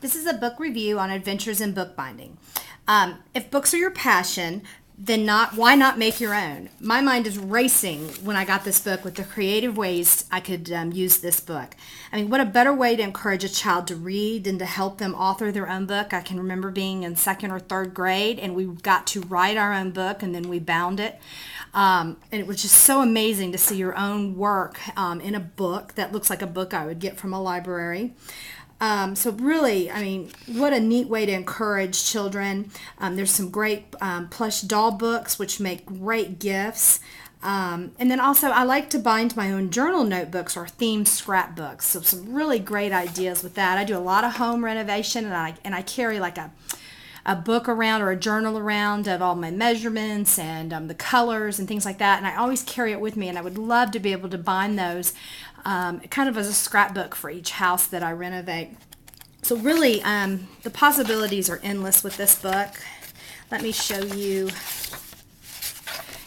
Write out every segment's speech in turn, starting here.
This is a book review on adventures in bookbinding. If books are your passion, then why not make your own? My mind is racing when I got this book with the creative ways I could use this book. I mean, what a better way to encourage a child to read than to help them author their own book. I can remember being in second or third grade and we got to write our own book and then we bound it. And it was just so amazing to see your own work in a book that looks like a book I would get from a library. So really, I mean, what a neat way to encourage children. There's some great plush doll books, which make great gifts. And then also, I like to bind my own journal notebooks or themed scrapbooks. So some really great ideas with that. I do a lot of home renovation, and I carry like a book around or a journal around of all my measurements and the colors and things like that. And I always carry it with me, and I would love to be able to bind those kind of as a scrapbook for each house that I renovate. So really, the possibilities are endless with this book. Let me show you.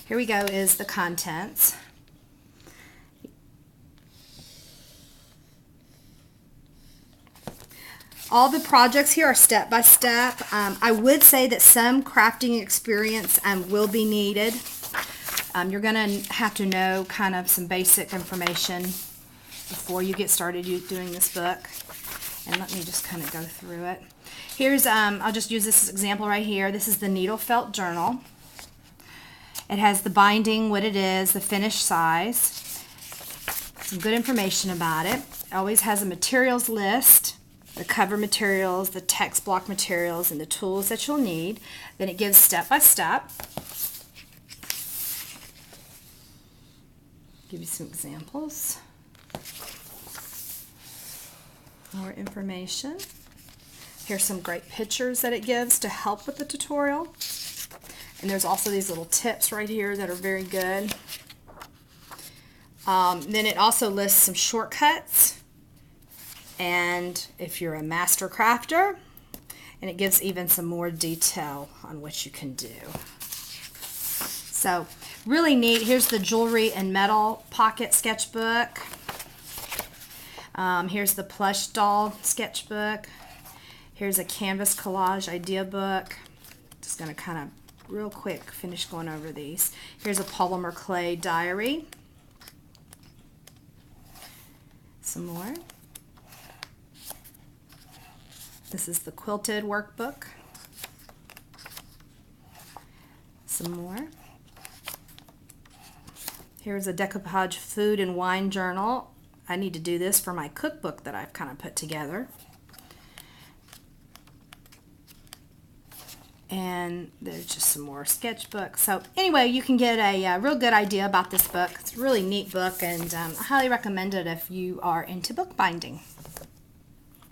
Here we go, is the contents. All the projects here are step by step. I would say that some crafting experience will be needed. You're going to have to know kind of some basic information before you get started doing this book. And let me just kind of go through it. Here's, I'll just use this example right here. This is the needle felt journal. It has the binding, what it is, the finished size, some good information about it. It always has a materials list, the cover materials, the text block materials, and the tools that you'll need. Then it gives step by step. Give you some examples. More information. Here's some great pictures that it gives to help with the tutorial. And there's also these little tips right here that are very good. Then it also lists some shortcuts. And if you're a master crafter, and it gives even some more detail on what you can do. So really neat. Here's the jewelry and metal pocket sketchbook. Here's the plush doll sketchbook. Here's a canvas collage idea book. Just going to kind of real quick finish going over these. Here's a polymer clay diary. Some more. This is the quilted workbook. Some more. Here's a decoupage food and wine journal. I need to do this for my cookbook that I've kind of put together. And there's just some more sketchbooks. So anyway, you can get a real good idea about this book. It's a really neat book, and I highly recommend it if you are into bookbinding.